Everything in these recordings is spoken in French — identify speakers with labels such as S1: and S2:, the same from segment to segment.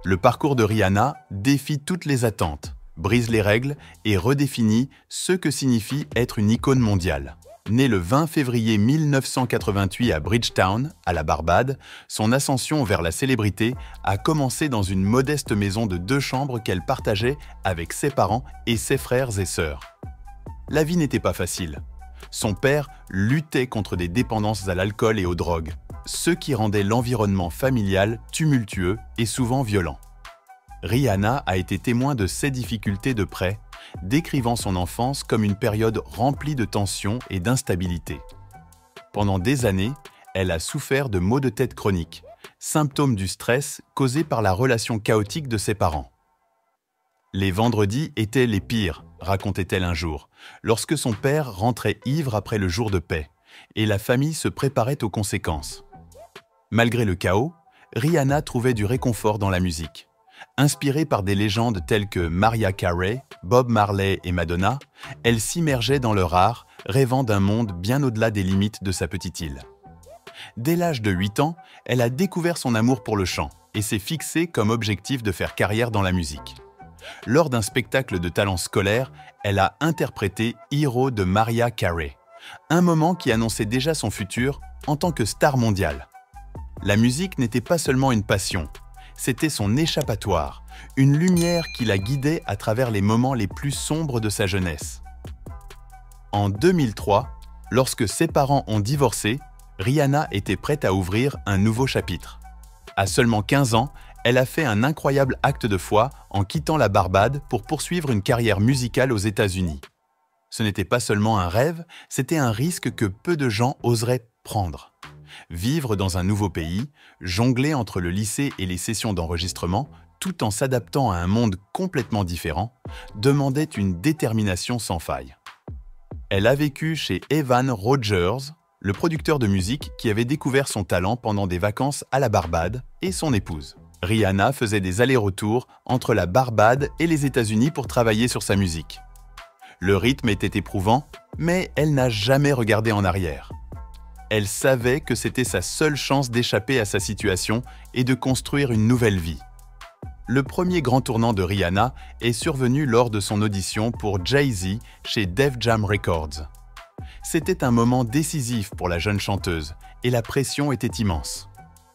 S1: Le parcours de Rihanna défie toutes les attentes, brise les règles et redéfinit ce que signifie être une icône mondiale. Née le 20 février 1988 à Bridgetown, à la Barbade, son ascension vers la célébrité a commencé dans une modeste maison de 2 chambres qu'elle partageait avec ses parents et ses frères et sœurs. La vie n'était pas facile. Son père luttait contre des dépendances à l'alcool et aux drogues, ce qui rendait l'environnement familial tumultueux et souvent violent. Rihanna a été témoin de ces difficultés de près, décrivant son enfance comme une période remplie de tensions et d'instabilité. Pendant des années, elle a souffert de maux de tête chroniques, symptômes du stress causé par la relation chaotique de ses parents. Les vendredis étaient les pires, racontait-elle un jour, lorsque son père rentrait ivre après le jour de paix, et la famille se préparait aux conséquences. Malgré le chaos, Rihanna trouvait du réconfort dans la musique. Inspirée par des légendes telles que Mariah Carey, Bob Marley et Madonna, elle s'immergeait dans leur art, rêvant d'un monde bien au-delà des limites de sa petite île. Dès l'âge de 8 ans, elle a découvert son amour pour le chant et s'est fixée comme objectif de faire carrière dans la musique. Lors d'un spectacle de talent scolaire, elle a interprété Hero de Mariah Carey, un moment qui annonçait déjà son futur en tant que star mondiale. La musique n'était pas seulement une passion, c'était son échappatoire, une lumière qui la guidait à travers les moments les plus sombres de sa jeunesse. En 2003, lorsque ses parents ont divorcé, Rihanna était prête à ouvrir un nouveau chapitre. À seulement 15 ans, elle a fait un incroyable acte de foi en quittant la Barbade pour poursuivre une carrière musicale aux États-Unis. Ce n'était pas seulement un rêve, c'était un risque que peu de gens oseraient prendre. Vivre dans un nouveau pays, jongler entre le lycée et les sessions d'enregistrement, tout en s'adaptant à un monde complètement différent, demandait une détermination sans faille. Elle a vécu chez Evan Rogers, le producteur de musique qui avait découvert son talent pendant des vacances à la Barbade, et son épouse. Rihanna faisait des allers-retours entre la Barbade et les États-Unis pour travailler sur sa musique. Le rythme était éprouvant, mais elle n'a jamais regardé en arrière. Elle savait que c'était sa seule chance d'échapper à sa situation et de construire une nouvelle vie. Le premier grand tournant de Rihanna est survenu lors de son audition pour Jay-Z chez Def Jam Records. C'était un moment décisif pour la jeune chanteuse et la pression était immense.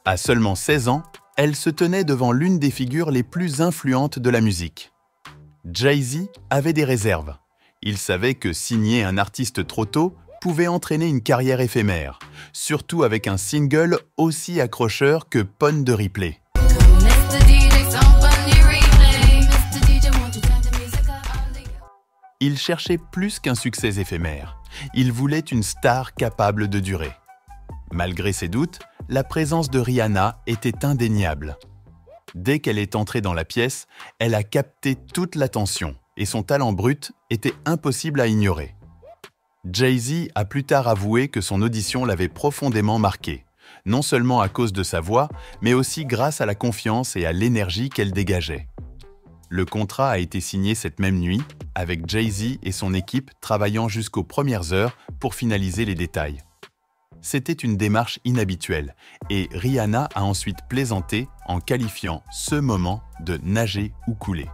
S1: À seulement 16 ans, elle se tenait devant l'une des figures les plus influentes de la musique. Jay-Z avait des réserves. Il savait que signer un artiste trop tôt pouvait entraîner une carrière éphémère, surtout avec un single aussi accrocheur que Pon de Ripley. Il cherchait plus qu'un succès éphémère. Il voulait une star capable de durer. Malgré ses doutes, la présence de Rihanna était indéniable. Dès qu'elle est entrée dans la pièce, elle a capté toute l'attention et son talent brut était impossible à ignorer. Jay-Z a plus tard avoué que son audition l'avait profondément marqué, non seulement à cause de sa voix, mais aussi grâce à la confiance et à l'énergie qu'elle dégageait. Le contrat a été signé cette même nuit, avec Jay-Z et son équipe travaillant jusqu'aux premières heures pour finaliser les détails. C'était une démarche inhabituelle, et Rihanna a ensuite plaisanté en qualifiant ce moment de « nager ou couler ».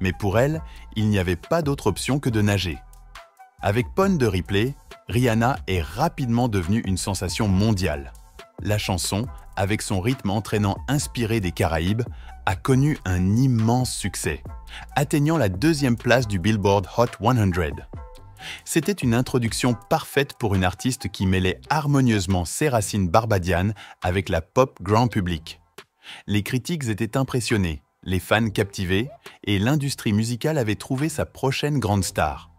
S1: Mais pour elle, il n'y avait pas d'autre option que de nager. Avec Pon de Ripley, Rihanna est rapidement devenue une sensation mondiale. La chanson, avec son rythme entraînant inspiré des Caraïbes, a connu un immense succès, atteignant la 2e place du Billboard Hot 100. C'était une introduction parfaite pour une artiste qui mêlait harmonieusement ses racines barbadianes avec la pop grand public. Les critiques étaient impressionnés, les fans captivés, et l'industrie musicale avait trouvé sa prochaine grande star.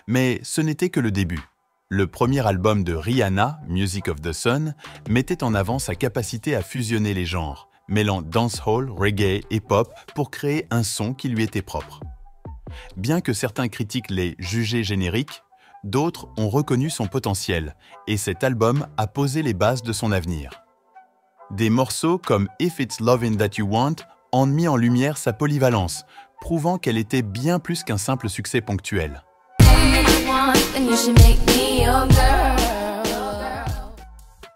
S1: Mais ce n'était que le début. Le premier album de Rihanna, Music of the Sun, mettait en avant sa capacité à fusionner les genres, mêlant dancehall, reggae et pop pour créer un son qui lui était propre. Bien que certains critiques l'aient jugé générique, d'autres ont reconnu son potentiel, et cet album a posé les bases de son avenir. Des morceaux comme If It's Lovin' That You Want ont mis en lumière sa polyvalence, prouvant qu'elle était bien plus qu'un simple succès ponctuel.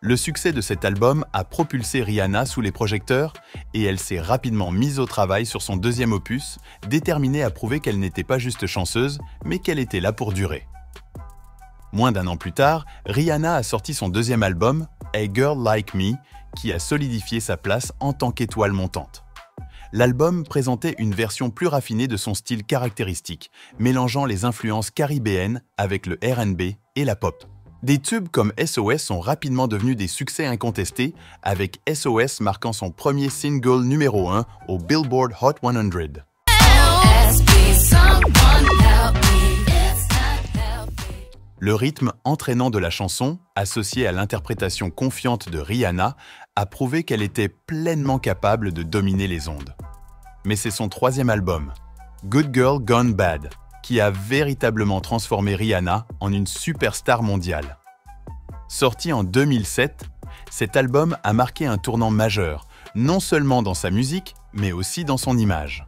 S1: Le succès de cet album a propulsé Rihanna sous les projecteurs et elle s'est rapidement mise au travail sur son deuxième opus, déterminée à prouver qu'elle n'était pas juste chanceuse, mais qu'elle était là pour durer. Moins d'un an plus tard, Rihanna a sorti son deuxième album, A Girl Like Me, qui a solidifié sa place en tant qu'étoile montante. L'album présentait une version plus raffinée de son style caractéristique, mélangeant les influences caribéennes avec le R&B et la pop. Des tubes comme SOS sont rapidement devenus des succès incontestés, avec SOS marquant son premier single numéro 1 au Billboard Hot 100. Le rythme entraînant de la chanson, associé à l'interprétation confiante de Rihanna, a prouvé qu'elle était pleinement capable de dominer les ondes. Mais c'est son troisième album, Good Girl Gone Bad, qui a véritablement transformé Rihanna en une superstar mondiale. Sorti en 2007, cet album a marqué un tournant majeur, non seulement dans sa musique, mais aussi dans son image.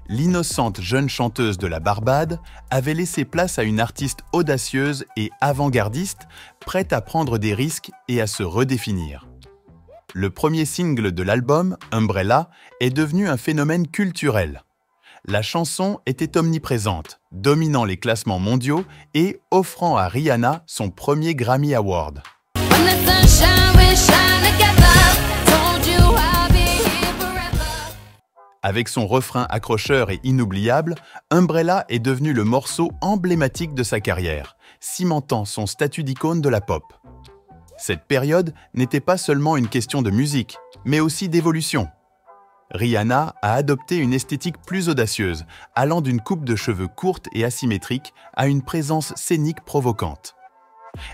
S1: L'innocente jeune chanteuse de la Barbade avait laissé place à une artiste audacieuse et avant-gardiste, prête à prendre des risques et à se redéfinir. Le premier single de l'album, Umbrella, est devenu un phénomène culturel. La chanson était omniprésente, dominant les classements mondiaux et offrant à Rihanna son premier Grammy Award. Avec son refrain accrocheur et inoubliable, Umbrella est devenu le morceau emblématique de sa carrière, cimentant son statut d'icône de la pop. Cette période n'était pas seulement une question de musique, mais aussi d'évolution. Rihanna a adopté une esthétique plus audacieuse, allant d'une coupe de cheveux courte et asymétrique à une présence scénique provocante.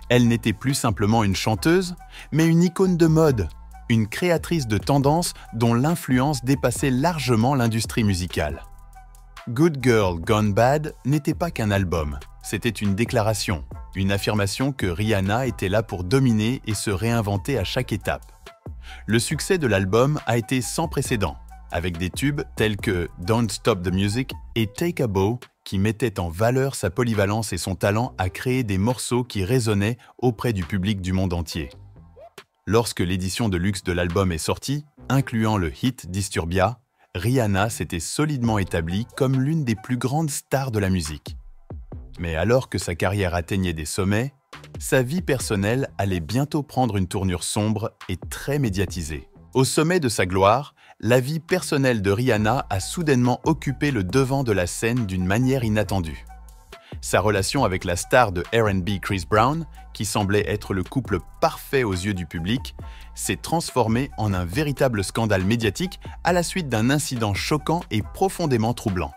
S1: Elle n'était plus simplement une chanteuse, mais une icône de mode, une créatrice de tendances dont l'influence dépassait largement l'industrie musicale. Good Girl Gone Bad n'était pas qu'un album, c'était une déclaration, une affirmation que Rihanna était là pour dominer et se réinventer à chaque étape. Le succès de l'album a été sans précédent, avec des tubes tels que Don't Stop the Music et Take a Bow qui mettaient en valeur sa polyvalence et son talent à créer des morceaux qui résonnaient auprès du public du monde entier. Lorsque l'édition de luxe de l'album est sortie, incluant le hit Disturbia, Rihanna s'était solidement établie comme l'une des plus grandes stars de la musique. Mais alors que sa carrière atteignait des sommets, sa vie personnelle allait bientôt prendre une tournure sombre et très médiatisée. Au sommet de sa gloire, la vie personnelle de Rihanna a soudainement occupé le devant de la scène d'une manière inattendue. Sa relation avec la star de R&B Chris Brown, qui semblait être le couple parfait aux yeux du public, s'est transformée en un véritable scandale médiatique à la suite d'un incident choquant et profondément troublant.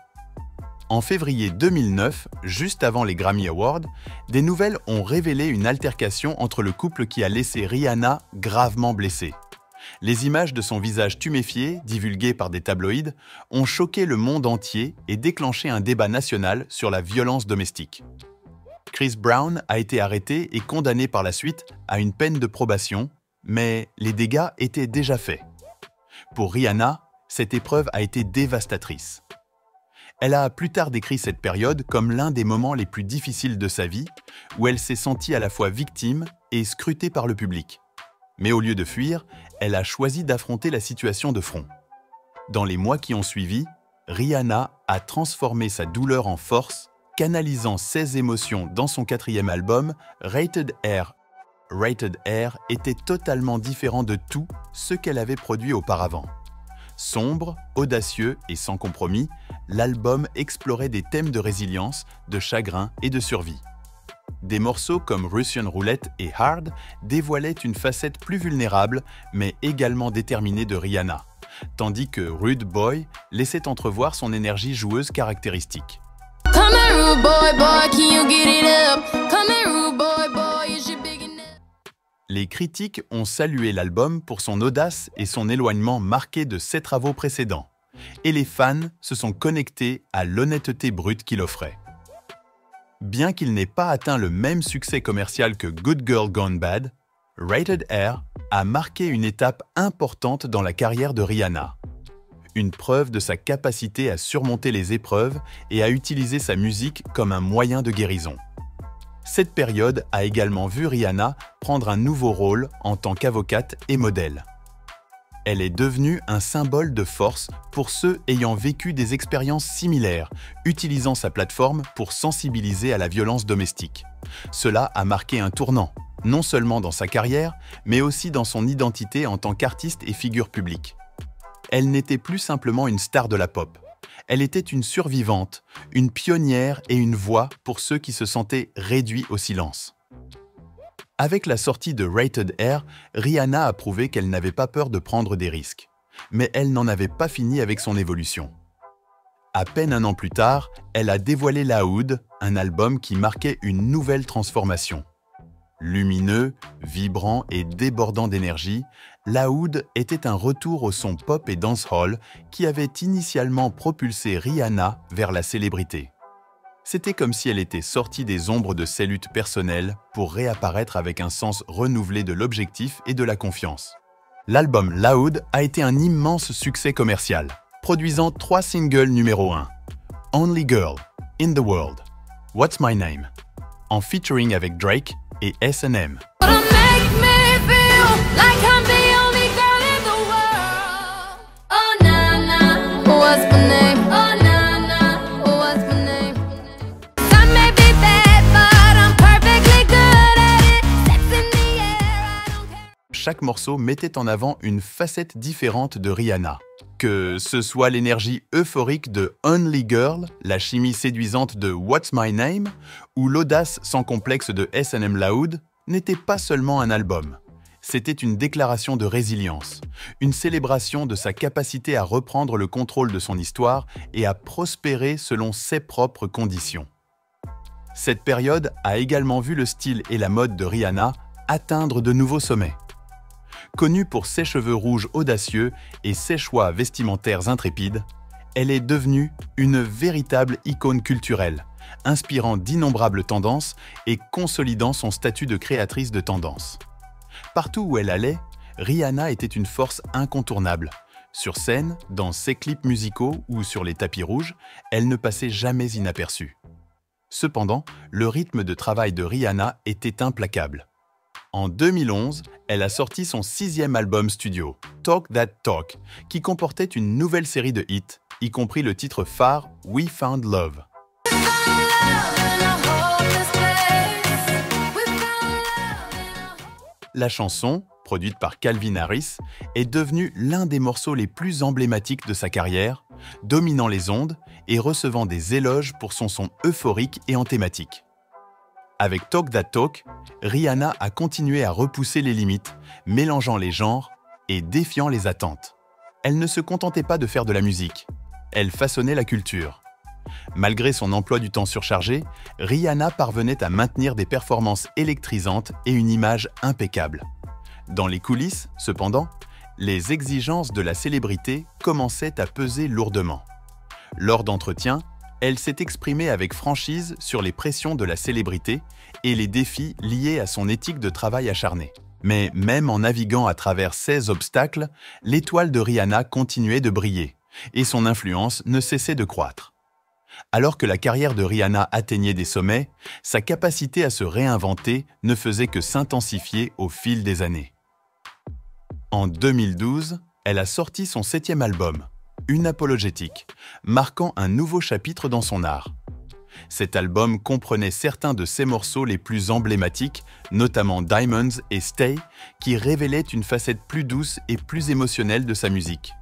S1: En février 2009, juste avant les Grammy Awards, des nouvelles ont révélé une altercation entre le couple qui a laissé Rihanna gravement blessée. Les images de son visage tuméfié, divulguées par des tabloïds, ont choqué le monde entier et déclenché un débat national sur la violence domestique. Chris Brown a été arrêté et condamné par la suite à une peine de probation, mais les dégâts étaient déjà faits. Pour Rihanna, cette épreuve a été dévastatrice. Elle a plus tard décrit cette période comme l'un des moments les plus difficiles de sa vie, où elle s'est sentie à la fois victime et scrutée par le public. Mais au lieu de fuir, elle a choisi d'affronter la situation de front. Dans les mois qui ont suivi, Rihanna a transformé sa douleur en force, canalisant ses émotions dans son quatrième album, Rated R. Rated R était totalement différent de tout ce qu'elle avait produit auparavant. Sombre, audacieux et sans compromis, l'album explorait des thèmes de résilience, de chagrin et de survie. Des morceaux comme Russian Roulette et Hard dévoilaient une facette plus vulnérable, mais également déterminée de Rihanna, tandis que Rude Boy laissait entrevoir son énergie joueuse caractéristique. Les critiques ont salué l'album pour son audace et son éloignement marqué de ses travaux précédents, et les fans se sont connectés à l'honnêteté brute qu'il offrait. Bien qu'il n'ait pas atteint le même succès commercial que Good Girl Gone Bad, Rated R a marqué une étape importante dans la carrière de Rihanna. Une preuve de sa capacité à surmonter les épreuves et à utiliser sa musique comme un moyen de guérison. Cette période a également vu Rihanna prendre un nouveau rôle en tant qu'avocate et modèle. Elle est devenue un symbole de force pour ceux ayant vécu des expériences similaires, utilisant sa plateforme pour sensibiliser à la violence domestique. Cela a marqué un tournant, non seulement dans sa carrière, mais aussi dans son identité en tant qu'artiste et figure publique. Elle n'était plus simplement une star de la pop. Elle était une survivante, une pionnière et une voix pour ceux qui se sentaient réduits au silence. Avec la sortie de Rated R, Rihanna a prouvé qu'elle n'avait pas peur de prendre des risques. Mais elle n'en avait pas fini avec son évolution. À peine un an plus tard, elle a dévoilé Loud, un album qui marquait une nouvelle transformation. Lumineux, vibrant et débordant d'énergie, Loud était un retour au son pop et dancehall qui avait initialement propulsé Rihanna vers la célébrité. C'était comme si elle était sortie des ombres de ses luttes personnelles pour réapparaître avec un sens renouvelé de l'objectif et de la confiance. L'album Loud a été un immense succès commercial, produisant 3 singles numéro 1. Only Girl, In the World, What's My Name, en featuring avec Drake et S&M. Chaque morceau mettait en avant une facette différente de Rihanna. Que ce soit l'énergie euphorique de Only Girl, la chimie séduisante de What's My Name, ou l'audace sans complexe de S&M Loud, n'était pas seulement un album. C'était une déclaration de résilience, une célébration de sa capacité à reprendre le contrôle de son histoire et à prospérer selon ses propres conditions. Cette période a également vu le style et la mode de Rihanna atteindre de nouveaux sommets. Connue pour ses cheveux rouges audacieux et ses choix vestimentaires intrépides, elle est devenue une véritable icône culturelle, inspirant d'innombrables tendances et consolidant son statut de créatrice de tendances. Partout où elle allait, Rihanna était une force incontournable. Sur scène, dans ses clips musicaux ou sur les tapis rouges, elle ne passait jamais inaperçue. Cependant, le rythme de travail de Rihanna était implacable. En 2011, elle a sorti son 6e album studio, Talk That Talk, qui comportait une nouvelle série de hits, y compris le titre phare We Found Love. La chanson, produite par Calvin Harris, est devenue l'un des morceaux les plus emblématiques de sa carrière, dominant les ondes et recevant des éloges pour son son euphorique et en thématique. Avec Talk That Talk, Rihanna a continué à repousser les limites, mélangeant les genres et défiant les attentes. Elle ne se contentait pas de faire de la musique, elle façonnait la culture. Malgré son emploi du temps surchargé, Rihanna parvenait à maintenir des performances électrisantes et une image impeccable. Dans les coulisses, cependant, les exigences de la célébrité commençaient à peser lourdement. Lors d'entretiens, elle s'est exprimée avec franchise sur les pressions de la célébrité et les défis liés à son éthique de travail acharnée. Mais même en naviguant à travers ces obstacles, l'étoile de Rihanna continuait de briller et son influence ne cessait de croître. Alors que la carrière de Rihanna atteignait des sommets, sa capacité à se réinventer ne faisait que s'intensifier au fil des années. En 2012, elle a sorti son 7e album, Une apologétique, marquant un nouveau chapitre dans son art. Cet album comprenait certains de ses morceaux les plus emblématiques, notamment Diamonds et Stay, qui révélaient une facette plus douce et plus émotionnelle de sa musique.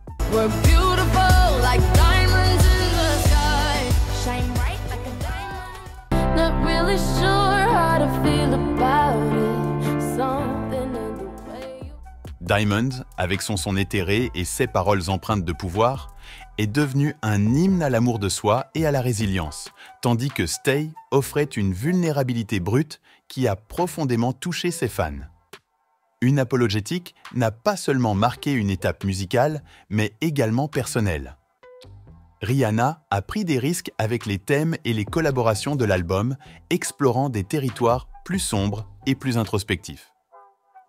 S1: Diamonds, avec son son éthéré et ses paroles empreintes de pouvoir, est devenu un hymne à l'amour de soi et à la résilience, tandis que Stay offrait une vulnérabilité brute qui a profondément touché ses fans. Une apologétique n'a pas seulement marqué une étape musicale, mais également personnelle. Rihanna a pris des risques avec les thèmes et les collaborations de l'album, explorant des territoires plus sombres et plus introspectifs.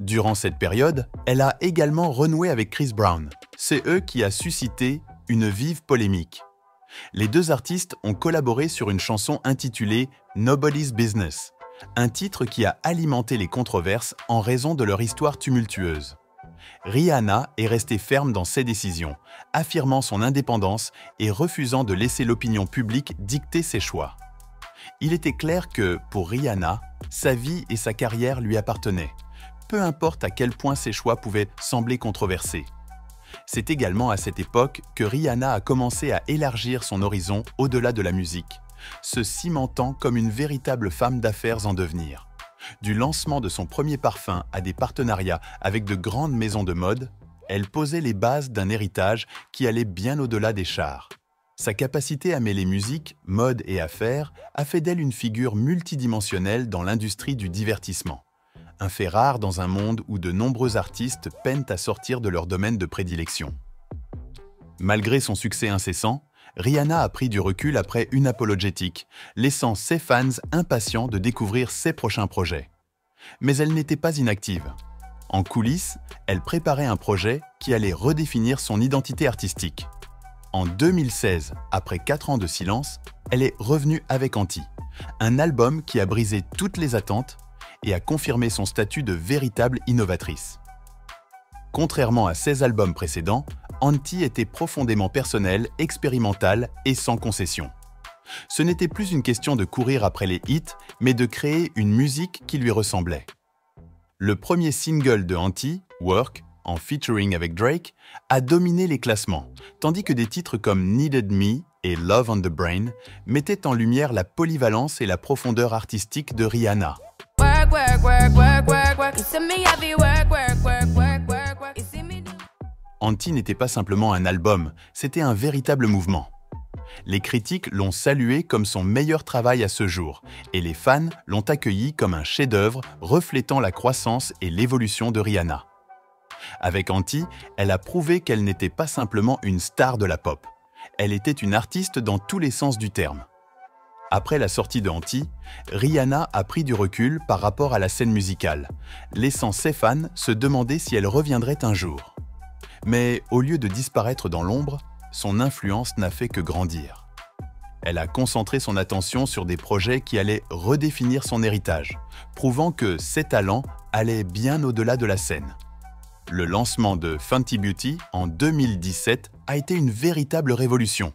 S1: Durant cette période, elle a également renoué avec Chris Brown. C'est eux qui a suscité une vive polémique. Les deux artistes ont collaboré sur une chanson intitulée Nobody's Business, un titre qui a alimenté les controverses en raison de leur histoire tumultueuse. Rihanna est restée ferme dans ses décisions, affirmant son indépendance et refusant de laisser l'opinion publique dicter ses choix. Il était clair que, pour Rihanna, sa vie et sa carrière lui appartenaient, peu importe à quel point ses choix pouvaient sembler controversés. C'est également à cette époque que Rihanna a commencé à élargir son horizon au-delà de la musique, se cimentant comme une véritable femme d'affaires en devenir. Du lancement de son premier parfum à des partenariats avec de grandes maisons de mode, elle posait les bases d'un héritage qui allait bien au-delà des chars. Sa capacité à mêler musique, mode et affaires a fait d'elle une figure multidimensionnelle dans l'industrie du divertissement. Un fait rare dans un monde où de nombreux artistes peinent à sortir de leur domaine de prédilection. Malgré son succès incessant, Rihanna a pris du recul après Unapologetic, laissant ses fans impatients de découvrir ses prochains projets. Mais elle n'était pas inactive. En coulisses, elle préparait un projet qui allait redéfinir son identité artistique. En 2016, après 4 ans de silence, elle est revenue avec Anti, un album qui a brisé toutes les attentes et a confirmé son statut de véritable innovatrice. Contrairement à ses albums précédents, Anti était profondément personnel, expérimental et sans concession. Ce n'était plus une question de courir après les hits, mais de créer une musique qui lui ressemblait. Le premier single de Anti, Work, en featuring avec Drake, a dominé les classements, tandis que des titres comme Needed Me et Love on the Brain mettaient en lumière la polyvalence et la profondeur artistique de Rihanna. Anti n'était pas simplement un album, c'était un véritable mouvement. Les critiques l'ont salué comme son meilleur travail à ce jour, et les fans l'ont accueilli comme un chef-d'œuvre reflétant la croissance et l'évolution de Rihanna. Avec Anti, elle a prouvé qu'elle n'était pas simplement une star de la pop. Elle était une artiste dans tous les sens du terme. Après la sortie de Anti, Rihanna a pris du recul par rapport à la scène musicale, laissant ses fans se demander si elle reviendrait un jour. Mais au lieu de disparaître dans l'ombre, son influence n'a fait que grandir. Elle a concentré son attention sur des projets qui allaient redéfinir son héritage, prouvant que ses talents allaient bien au-delà de la scène. Le lancement de Fenty Beauty en 2017 a été une véritable révolution.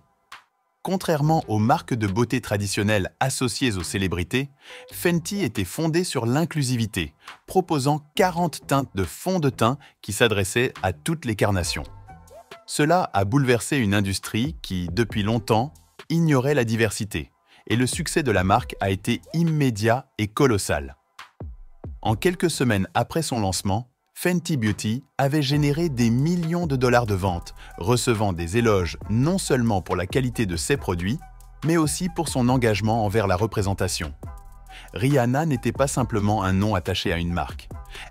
S1: Contrairement aux marques de beauté traditionnelles associées aux célébrités, Fenty était fondée sur l'inclusivité, proposant 40 teintes de fond de teint qui s'adressaient à toutes les carnations. Cela a bouleversé une industrie qui, depuis longtemps, ignorait la diversité, et le succès de la marque a été immédiat et colossal. En quelques semaines après son lancement, Fenty Beauty avait généré des millions de dollars de ventes, recevant des éloges non seulement pour la qualité de ses produits, mais aussi pour son engagement envers la représentation. Rihanna n'était pas simplement un nom attaché à une marque.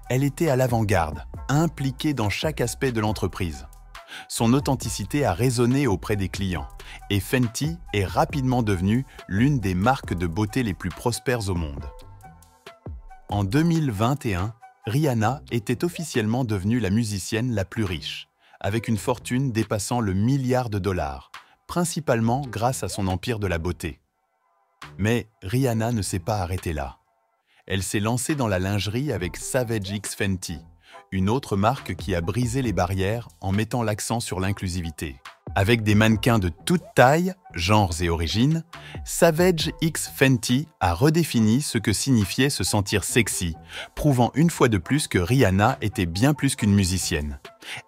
S1: Elle était à l'avant-garde, impliquée dans chaque aspect de l'entreprise. Son authenticité a résonné auprès des clients, et Fenty est rapidement devenue l'une des marques de beauté les plus prospères au monde. En 2021, Rihanna était officiellement devenue la musicienne la plus riche, avec une fortune dépassant le milliard de dollars, principalement grâce à son empire de la beauté. Mais Rihanna ne s'est pas arrêtée là. Elle s'est lancée dans la lingerie avec Savage X Fenty, une autre marque qui a brisé les barrières en mettant l'accent sur l'inclusivité. Avec des mannequins de toutes tailles, genres et origines, Savage X Fenty a redéfini ce que signifiait se sentir sexy, prouvant une fois de plus que Rihanna était bien plus qu'une musicienne.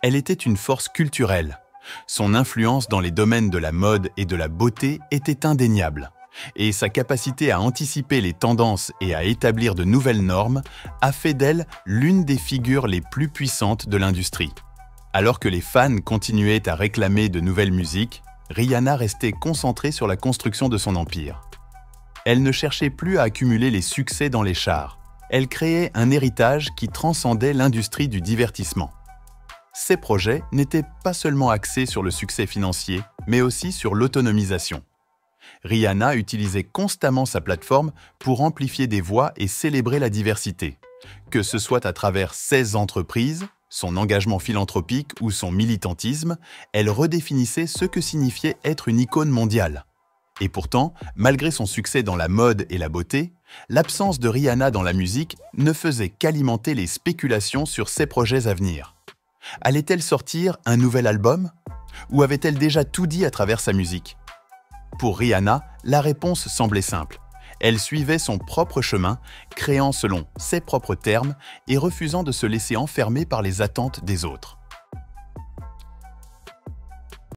S1: Elle était une force culturelle. Son influence dans les domaines de la mode et de la beauté était indéniable. Et sa capacité à anticiper les tendances et à établir de nouvelles normes a fait d'elle l'une des figures les plus puissantes de l'industrie. Alors que les fans continuaient à réclamer de nouvelles musiques, Rihanna restait concentrée sur la construction de son empire. Elle ne cherchait plus à accumuler les succès dans les charts. Elle créait un héritage qui transcendait l'industrie du divertissement. Ses projets n'étaient pas seulement axés sur le succès financier, mais aussi sur l'autonomisation. Rihanna utilisait constamment sa plateforme pour amplifier des voix et célébrer la diversité, que ce soit à travers ses entreprises, son engagement philanthropique ou son militantisme, elle redéfinissait ce que signifiait être une icône mondiale. Et pourtant, malgré son succès dans la mode et la beauté, l'absence de Rihanna dans la musique ne faisait qu'alimenter les spéculations sur ses projets à venir. Allait-elle sortir un nouvel album? Ou avait-elle déjà tout dit à travers sa musique? Pour Rihanna, la réponse semblait simple. Elle suivait son propre chemin, créant selon ses propres termes et refusant de se laisser enfermer par les attentes des autres.